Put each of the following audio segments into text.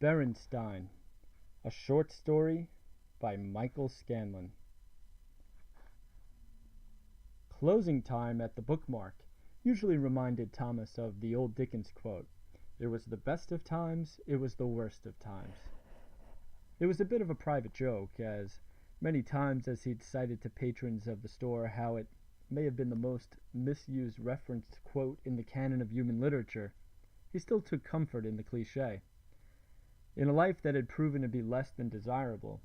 BerenstEin, a short story by Michael Scanlon. Closing time at the bookmark usually reminded Thomas of the old Dickens quote, "It was the best of times, it was the worst of times." It was a bit of a private joke, as many times as he'd cited to patrons of the store how it may have been the most misused referenced quote in the canon of human literature, he still took comfort in the cliché. In a life that had proven to be less than desirable,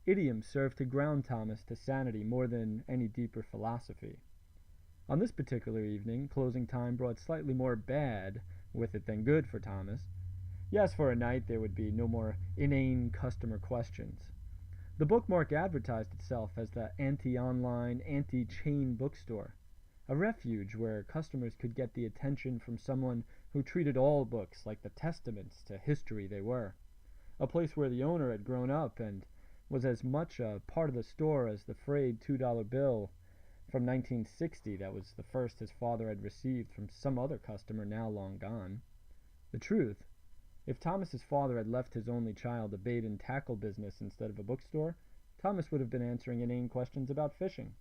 idioms served to ground Thomas to sanity more than any deeper philosophy. On this particular evening, closing time brought slightly more bad with it than good for Thomas. Yes, for a night there would be no more inane customer questions. The bookmark advertised itself as the anti-online, anti-chain bookstore, a refuge where customers could get the attention from someone who treated all books like the testaments to history they were, a place where the owner had grown up and was as much a part of the store as the frayed $2 bill from 1960 that was the first his father had received from some other customer now long gone. The truth, if Thomas's father had left his only child a bait and tackle business instead of a bookstore, Thomas would have been answering inane questions about fishing.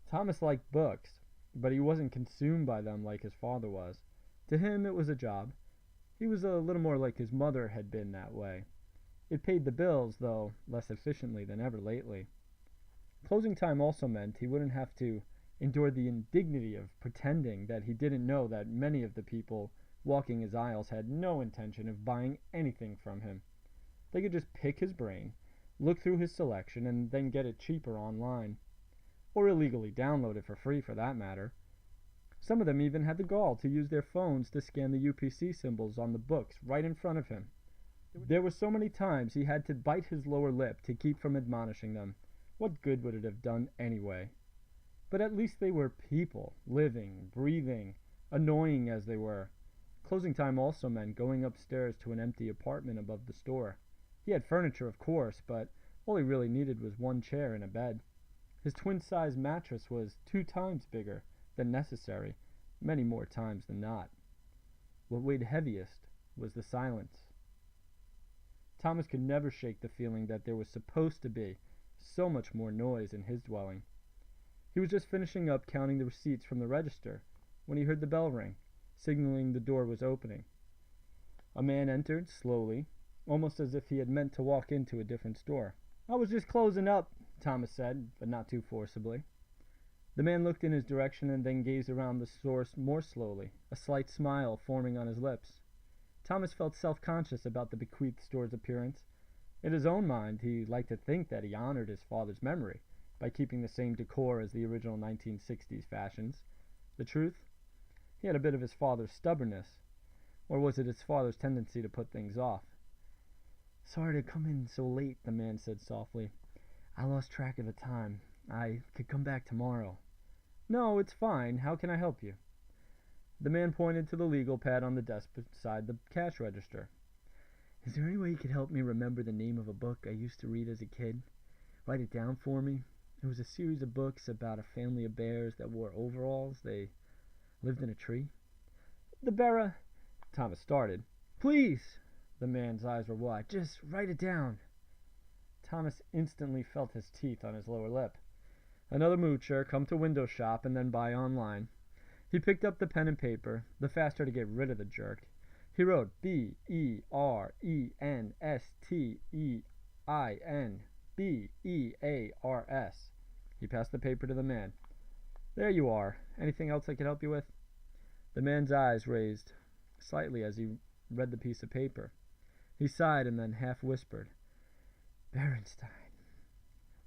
Thomas liked books, but he wasn't consumed by them like his father was. To him it was a job. He was a little more like his mother had been that way. It paid the bills, though less efficiently than ever lately. Closing time also meant he wouldn't have to endure the indignity of pretending that he didn't know that many of the people walking his aisles had no intention of buying anything from him. They could just pick his brain, look through his selection, and then get it cheaper online. Or illegally download it for free, for that matter. Some of them even had the gall to use their phones to scan the UPC symbols on the books right in front of him. There were so many times he had to bite his lower lip to keep from admonishing them. What good would it have done anyway? But at least they were people, living, breathing, annoying as they were. Closing time also meant going upstairs to an empty apartment above the store. He had furniture, of course, but all he really needed was one chair and a bed. His twin-size mattress was 2 times bigger than necessary, many more times than not. What weighed heaviest was the silence. Thomas could never shake the feeling that there was supposed to be so much more noise in his dwelling. He was just finishing up counting the receipts from the register when he heard the bell ring, signaling the door was opening. A man entered slowly, almost as if he had meant to walk into a different store. "I was just closing up," Thomas said, but not too forcibly. The man looked in his direction and then gazed around the store more slowly, a slight smile forming on his lips. Thomas felt self-conscious about the bequeathed store's appearance. In his own mind, he liked to think that he honored his father's memory by keeping the same decor as the original 1960s fashions. The truth? He had a bit of his father's stubbornness. Or was it his father's tendency to put things off? "Sorry to come in so late," the man said softly. "I lost track of the time. I could come back tomorrow." "No, it's fine. How can I help you?" The man pointed to the legal pad on the desk beside the cash register. "Is there any way you could help me remember the name of a book I used to read as a kid? Write it down for me. It was a series of books about a family of bears that wore overalls. They lived in a tree." "The Bera—" Thomas started. "Please!" The man's eyes were wide. "Just write it down." Thomas instantly felt his teeth on his lower lip. Another moocher, come to window shop and then buy online. He picked up the pen and paper, the faster to get rid of the jerk. He wrote BerenstEin, Bears. He passed the paper to the man. "There you are. Anything else I could help you with?" The man's eyes raised slightly as he read the piece of paper. He sighed and then half whispered, "BerenstEin."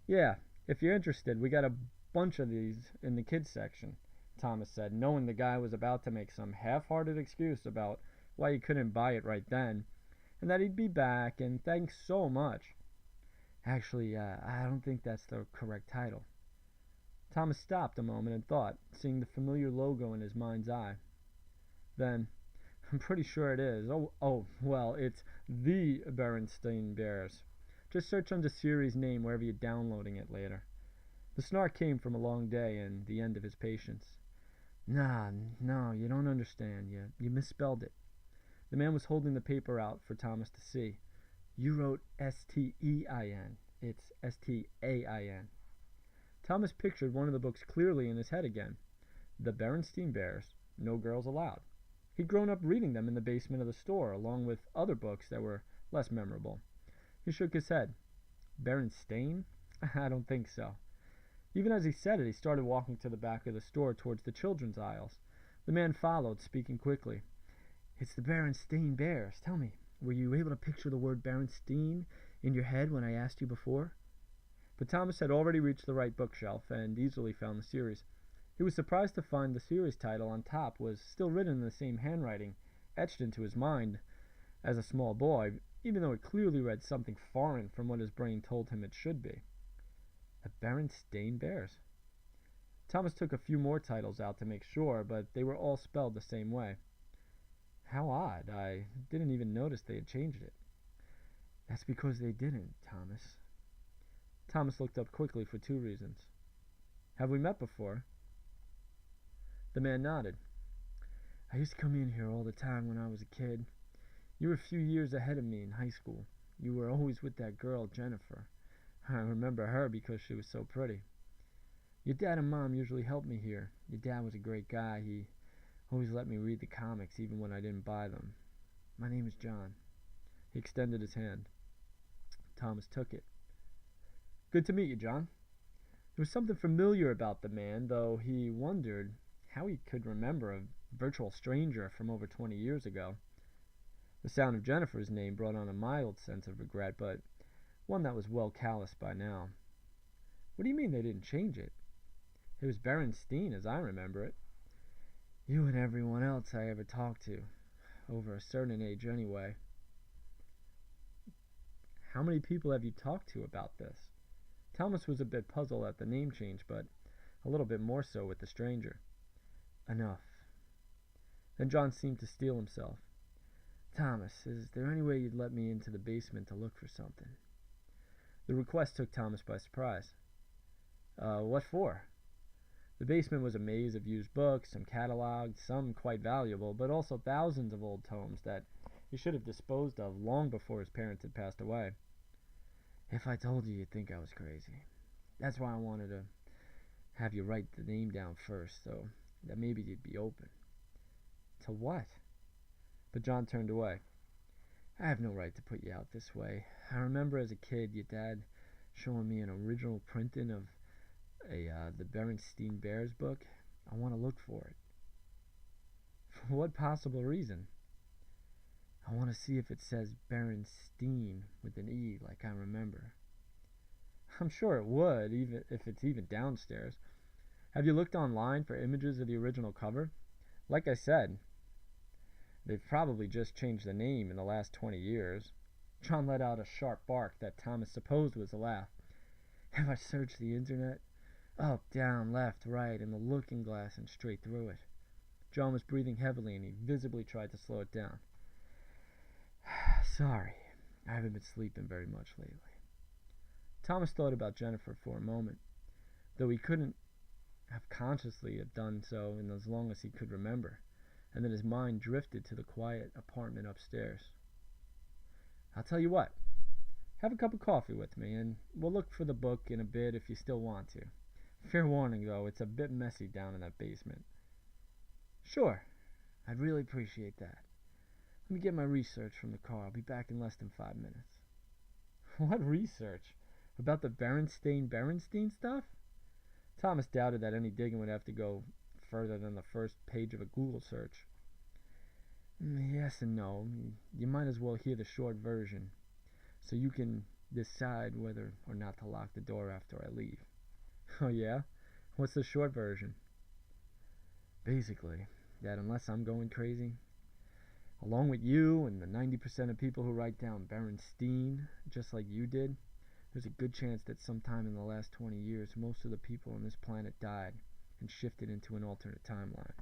"Yeah, if you're interested, we got a bunch of these in the kids section," Thomas said, knowing the guy was about to make some half-hearted excuse about why he couldn't buy it right then, and that he'd be back, and thanks so much. "Actually, I don't think that's the correct title." Thomas stopped a moment and thought, seeing the familiar logo in his mind's eye. Then, "I'm pretty sure it is. Well, it's The BerenstEin Bears. Just search under series name wherever you're downloading it later." The snark came from a long day and the end of his patience. No, you don't understand. You misspelled it." The man was holding the paper out for Thomas to see. You wrote S-T-E-I-N. It's S-T-A-I-N. Thomas pictured one of the books clearly in his head again. The BerenstEin Bears, No Girls Allowed. He'd grown up reading them in the basement of the store, along with other books that were less memorable. He shook his head. BerenstEin? I don't think so. Even as he said it, he started walking to the back of the store towards the children's aisles. The man followed, speaking quickly. It's the BerenstEin Bears. Tell me, were you able to picture the word BerenstEin in your head when I asked you before? But Thomas had already reached the right bookshelf and easily found the series. He was surprised to find the series title on top was still written in the same handwriting, etched into his mind as a small boy, even though it clearly read something foreign from what his brain told him it should be. The BerenstEin Bears. Thomas took a few more titles out to make sure, but they were all spelled the same way. How odd. I didn't even notice they had changed it. That's because they didn't, Thomas. Thomas looked up quickly for 2 reasons. Have we met before? The man nodded. I used to come in here all the time when I was a kid. You were a few years ahead of me in high school. You were always with that girl, Jennifer. I remember her because she was so pretty. Your dad and mom usually helped me here. Your dad was a great guy. He always let me read the comics even when I didn't buy them. My name is John. He extended his hand. Thomas took it. Good to meet you, John. There was something familiar about the man, though he wondered how he could remember a virtual stranger from over 20 years ago. The sound of Jennifer's name brought on a mild sense of regret, but one that was well calloused by now. What do you mean they didn't change it? It was BerenstEin as I remember it. You and everyone else I ever talked to, over a certain age anyway. How many people have you talked to about this? Thomas was a bit puzzled at the name change, but a little bit more so with the stranger. Enough. Then John seemed to steel himself. Thomas, is there any way you'd let me into the basement to look for something? The request took Thomas by surprise. What for? The basement was a maze of used books, some cataloged, some quite valuable, but also thousands of old tomes that he should have disposed of long before his parents had passed away. If I told you, you'd think I was crazy. That's why I wanted to have you write the name down first, so that maybe you'd be open. To what? But John turned away. I have no right to put you out this way. I remember as a kid your dad showing me an original printing of the BerenstEin Bears book. I want to look for it. For what possible reason? I want to see if it says BerenstEin with an E like I remember. I'm sure it would, even if it's even downstairs. Have you looked online for images of the original cover? Like I said, they've probably just changed the name in the last 20 years. John let out a sharp bark that Thomas supposed was a laugh. Have I searched the internet? Up, down, left, right, and the looking glass and straight through it. John was breathing heavily and he visibly tried to slow it down. Sorry, I haven't been sleeping very much lately. Thomas thought about Jennifer for a moment, though he couldn't have consciously have done so in as long as he could remember, and then his mind drifted to the quiet apartment upstairs. I'll tell you what, have a cup of coffee with me, and we'll look for the book in a bit if you still want to. Fair warning, though, it's a bit messy down in that basement. Sure, I'd really appreciate that. Let me get my research from the car. I'll be back in less than 5 minutes. What research? About the BerenstEin stuff? Thomas doubted that any digging would have to go further than the first page of a Google search. Yes and no. You might as well hear the short version, so you can decide whether or not to lock the door after I leave. Oh yeah? What's the short version? Basically, that unless I'm going crazy, along with you and the 90% of people who write down BerenstEin, just like you did, there's a good chance that sometime in the last 20 years, most of the people on this planet died and shifted into an alternate timeline.